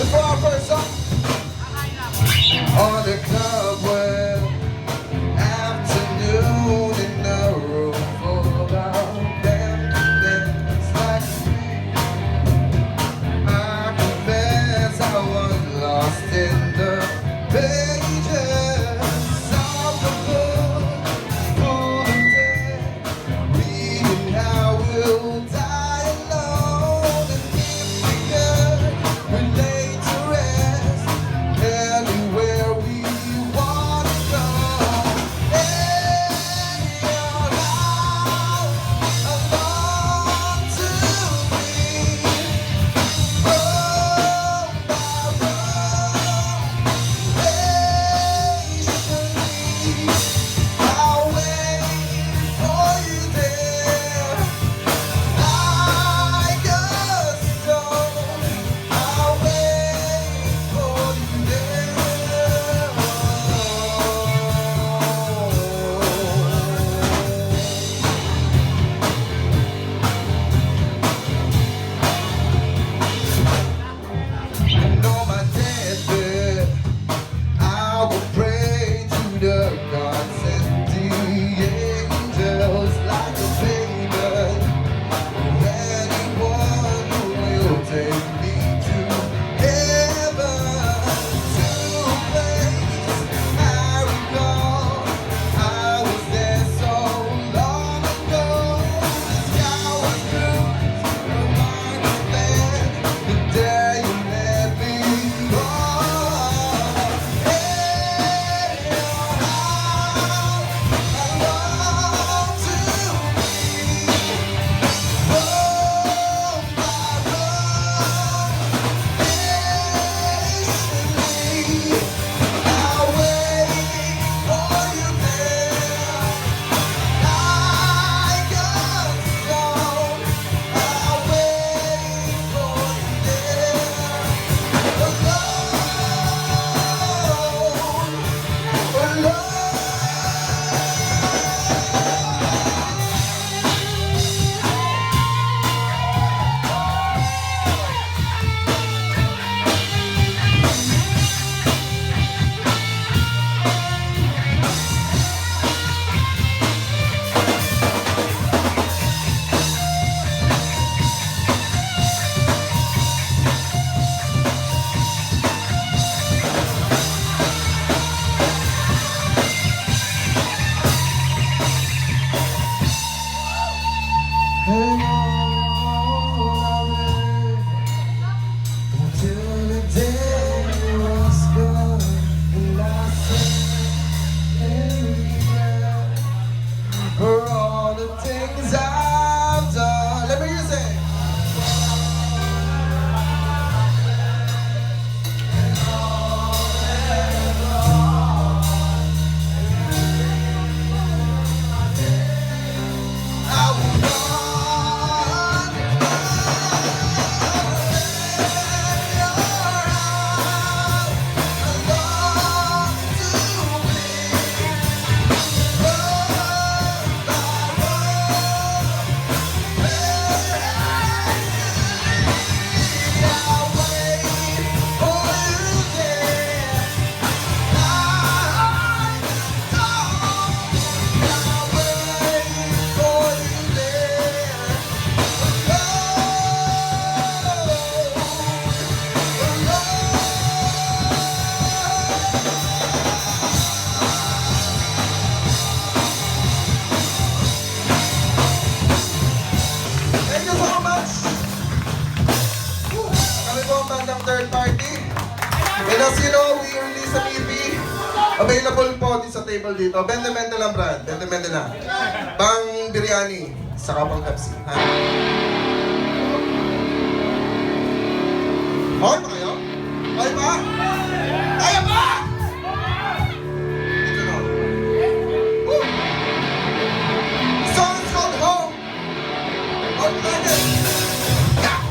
for our first song. On the cobweb afternoon in a room full of emptiness like me. I confess I was lost in the pages of the book full of death, reading how we'll die alone. And if we could relate to rest anywhere we want to go. Anyhow, I long to be roam by roam, patiently. I'll wait for you there, like a stone. I'll wait for you there. And on my deathbed, I will pray to the gods and the angels like a favor. Anyone who will take me to heaven, to a place I recall. I was there so long ago. The sky was blue, my mind was bad. The day you let me go. Anyhow, I long to be roam by roam, patiently. I'll wait for you there, like a stone. I'll wait for you there, alone, alone. And all of it until the day was gone, and I said regret for all the things I've done. Let me hear you say. I will run in your arms. I long to be roam by roam, I'll wait for you there, like a stone. I'll wait for you there, Thank you so much. Kami po ang bandang third party. And as you know, we release an EP. Available po din sa table dito. Bente-bente lang, Brad. Bente-bente lang. Pang biryani, saka pang Pepsi. Ha? Okay pa kayo? Okay pa? Kaya pa! Dito na. Woo! The song is called Home. On London. Yeah!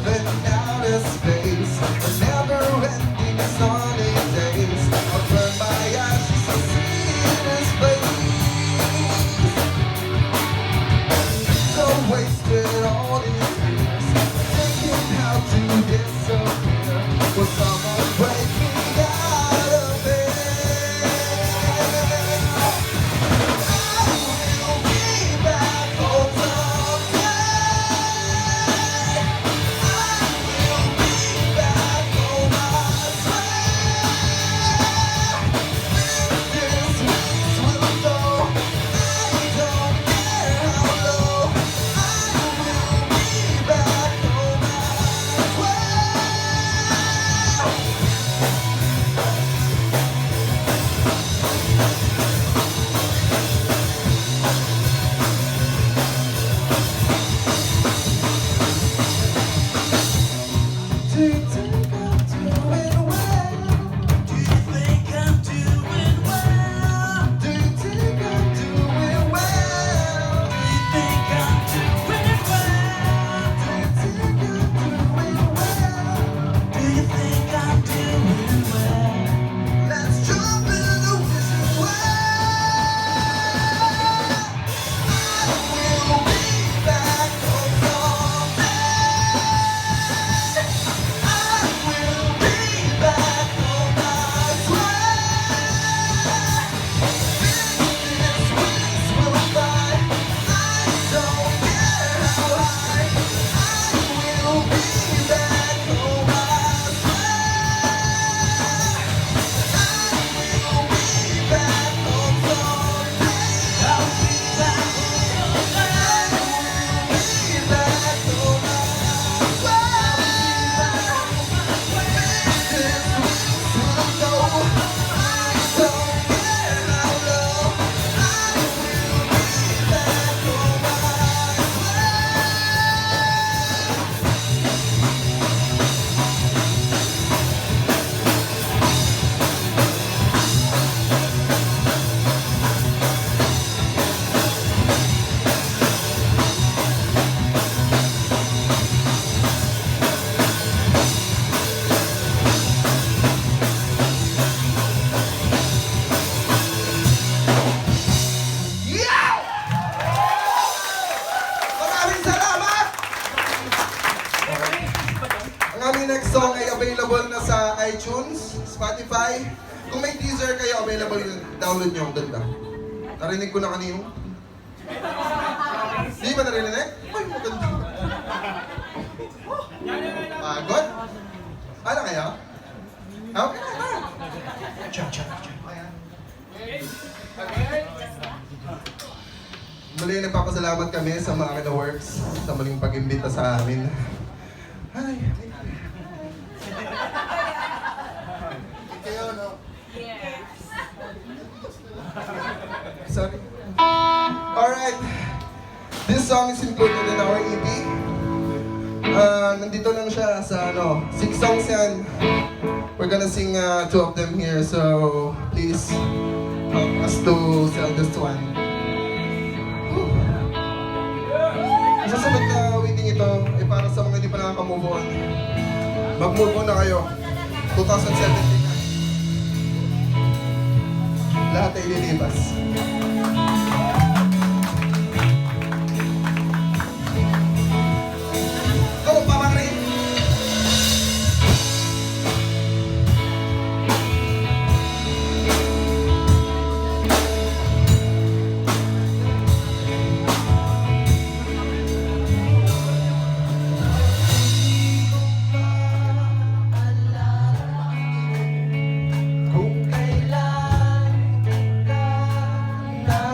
live in outer space. A never-ending sunny days. I'll burn my ashes to see this place. So wasted all these years, thinking how to disappear. Will someone break me out of here? I will be back home someday. I will be back home, I swear. This weeks will go. I don't care how low. I will be back home, I swear. Do you think I'm doing well? Do you think I'm doing well? Do you think I'm doing well? Do you think I'm doing well? Do you think I'm doing well? Do you think I'm doing well? Let's jump in the wishing well. I will be back home someday. I will be back home, I swear. This weeks will fly. I don't care how high. I will be back home, I swear. I will be back home someday. I'll be back I will be back home, I swear. This weeks will go. I don't care how low. I will be back home, I swear. Yeah! Maraming salamat! Ang aming next song ay available na sa iTunes, Spotify. Kung may teaser kayo, available yun. Download nyo. Ang ganda. Narinig ko na kanino. Di ba narinig? Ay, maganda. Pagod? Ano kaya? Okay na. Muli nagpapasalamat kami sa mga Works sa muling pag-imbita sa amin. Ay, kayo, no? Sorry. Alright. This song is included in our EP. Nandito lang siya sa 6 songs yan. We're gonna sing 2 of them here, so please help us to sell this one. Ang susunod na waiting ito ay para sa mga hindi pa nakaka-move on. Mag-move on na kayo. 2017 na. Lahat ay lilipas. Go, Pamang Rin! Kung kailan ka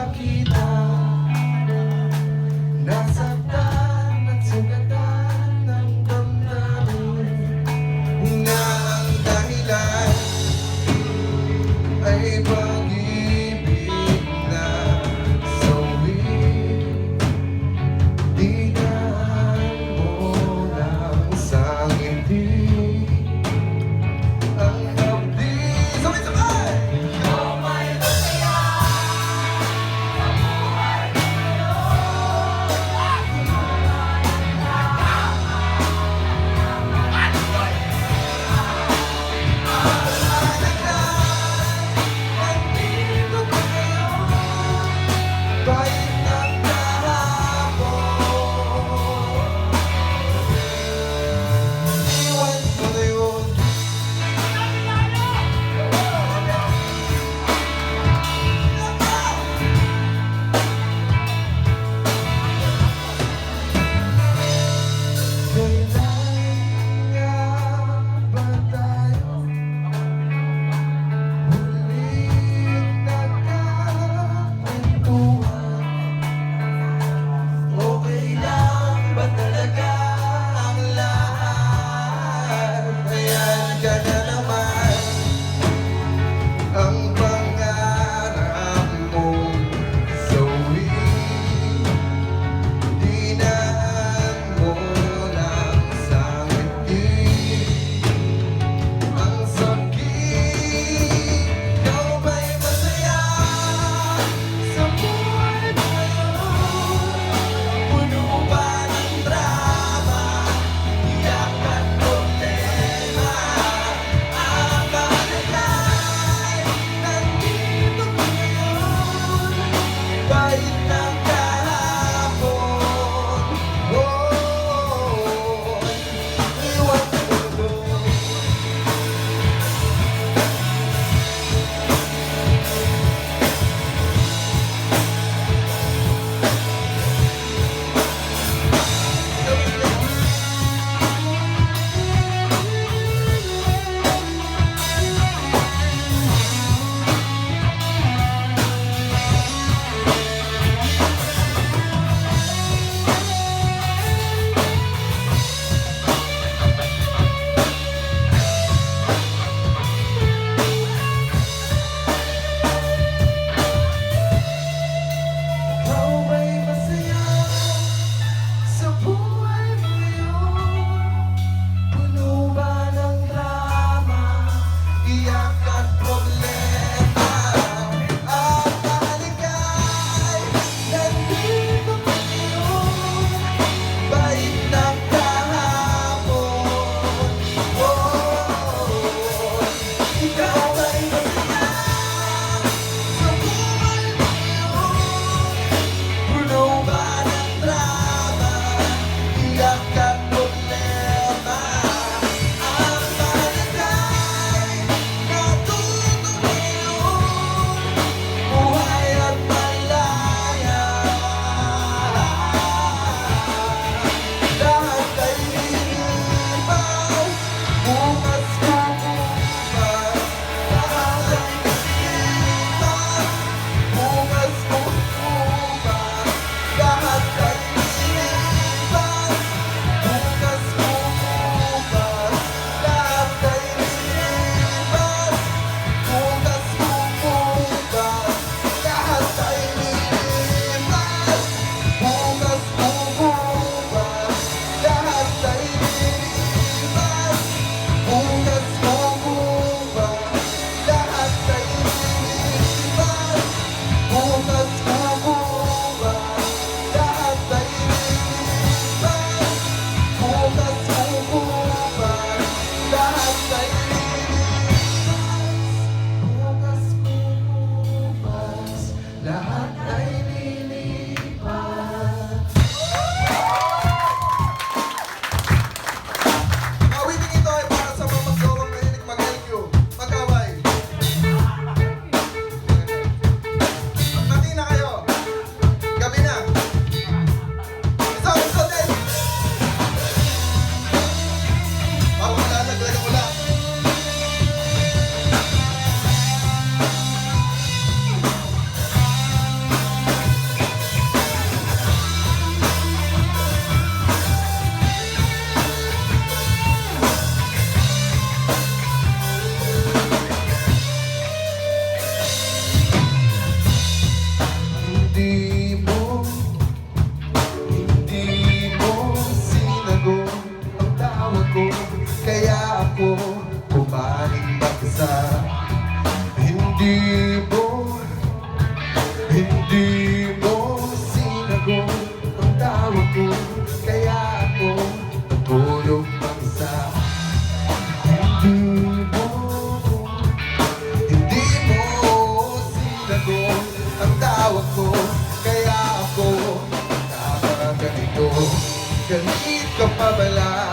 Galit ka pa bala?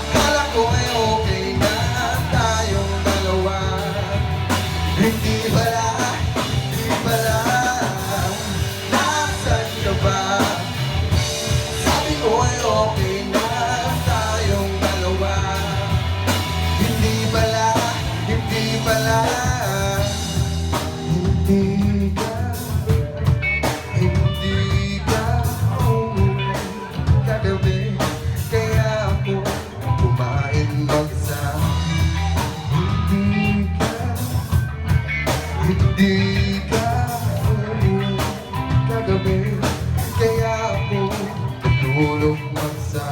Akala ko ay okay na tayong dalawa. Hindi pala, hindi pala. Nasaan ka ba? Sabi ko ay okay na tayong dalawa. Hindi pala, hindi pala. Hindi ka, hindi ka umuwi kagabi. Kaya ako kumain mag-isa. Hindi ka, hindi ka umuwi kagabi. Kaya ako natulog mag-isa.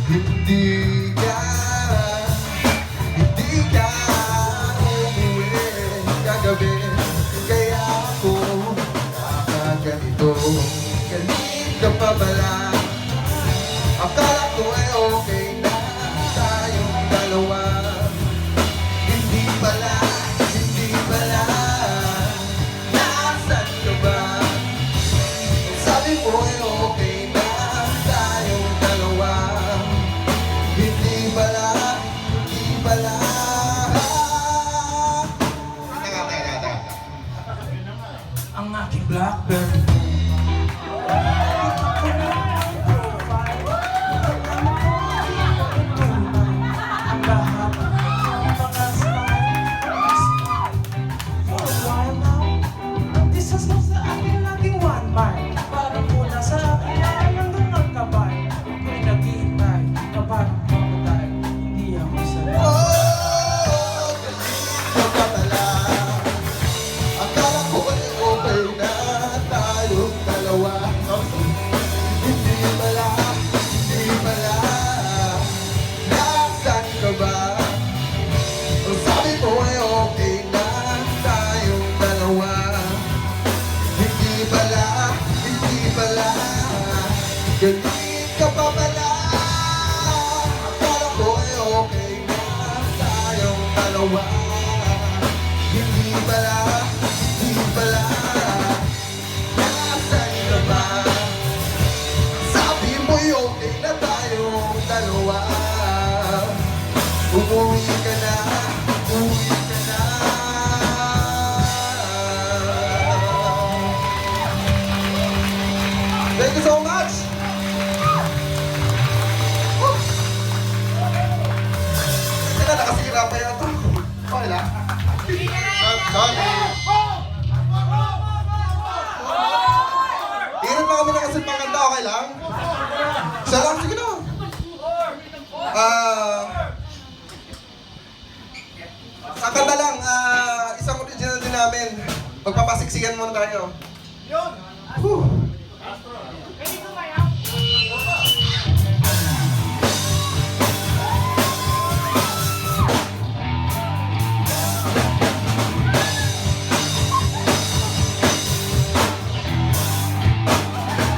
Hindi ka, hindi ka umuwi kagabi. Kaya ako nakaganito. Galit ka pa bala? Akala ko ay okay na tayong dalawa. Hindi pala, hindi pala. Nasaan ka ba? Sabi mo ay okay na tayong dalawa. Hindi pala, hindi pala. Ang aking Blackberry. Ang lahat ng mga smile. For a while now, this has been sa akin laging one mile. Parang muna sa akin ay nandun ang kabay. Ako'y naghihintay kapag mamatay. Hindi ako sanay. Oh, galit ka pa bala? Akala ko ay okay na tayong dalawa. Hindi pala, hindi pala. Nasaan ka ba? Sabi ko ay okay na tayong dalawa. Hindi pala, hindi pala. Galit ka pa pala? Akala ko ay okay na tayong dalawa. Hindi pala, hindi pala. Nasaan ka ba? Sabi mo'y okay na tayong dalawa. Umuwi ka na, umuwi ka na. Thank you so much! Teka, nakasira pa yata. Okay lang. Sorry. Hirap na kami nakasilpang kanta, okay lang? Isa lang, sige na. Sa kanta lang, isang original din namin. Magpapasiksikan muna tayo. Whew.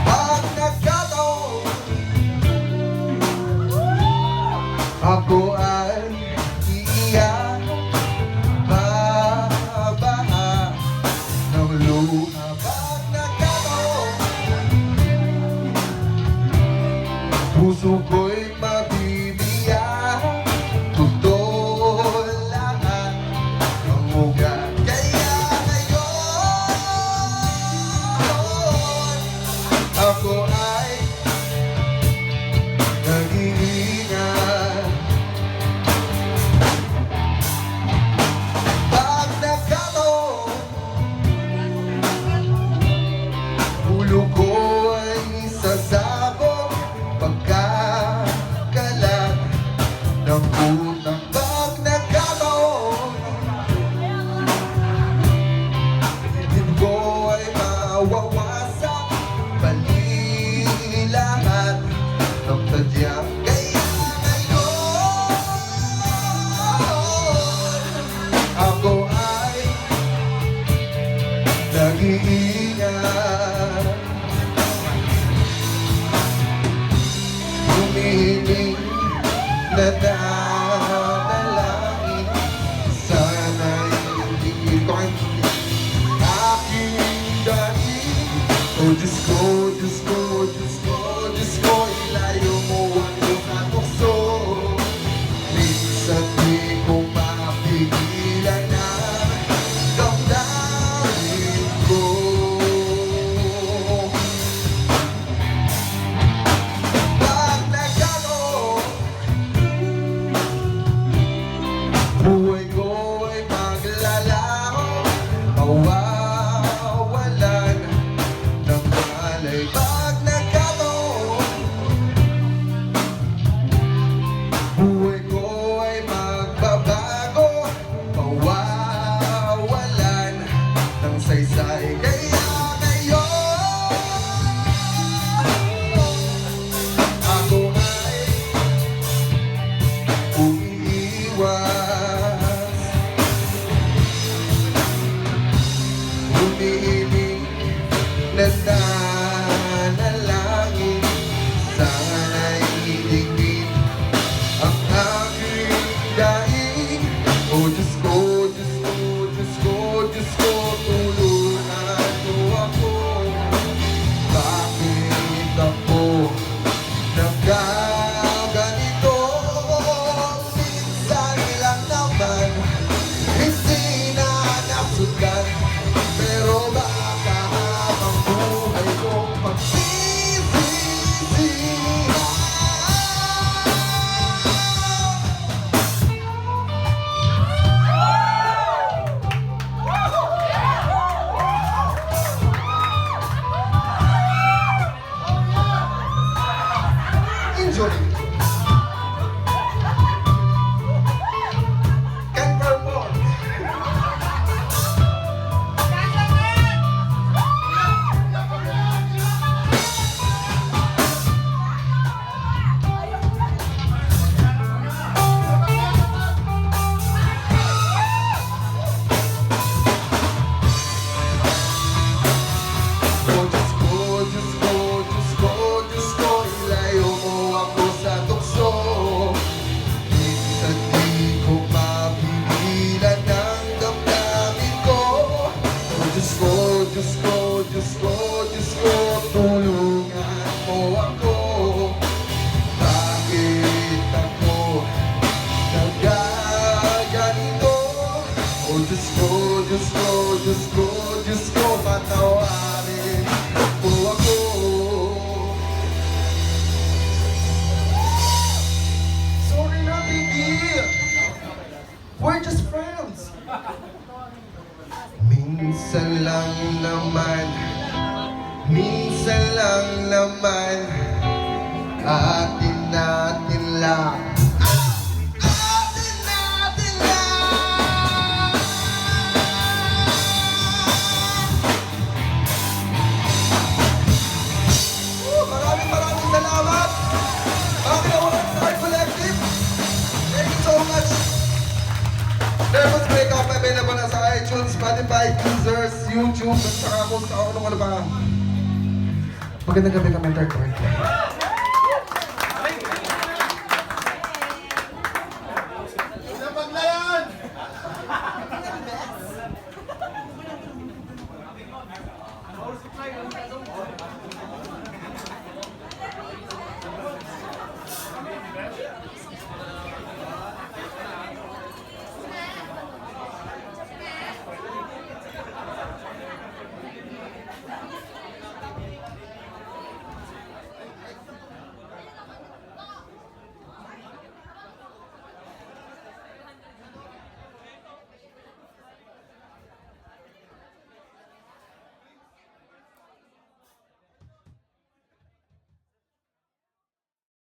Pag nagkataon, ako ay iiyak, babaha ng luha. Pag nagkataon, puso ko'y mabibiyak, totoo lahat ng ugat. Kaya ngayon, ako ay nag-iingat. Pag nagkataon, ulo ko ay sasabog. Pagkakalat picture. Can perform. Diyos ko, ilayo mo ako sa tukso. Minsan di ko mapigilan ang damdamin ko. Diyos ko, Diyos ko, Diyos ko, Diyos ko, tulungan mo ako. Bakit ako nagaganito? O Diyos ko, Diyos ko, Diyos ko, Diyos ko, patawarin mo ako. Sorry na, Biggie. We're just friends. Minsan lang naman, minsan lang naman, atin natin lang. Atin natin lang. Maraming salamat. Mga Kawalan Star Collective. Thank you so much. Nervous Breakup available na sa iTunes, Spotify, Deezers, YouTube, at saka kung sa ano pa. Magandang gabi, Commenter Court.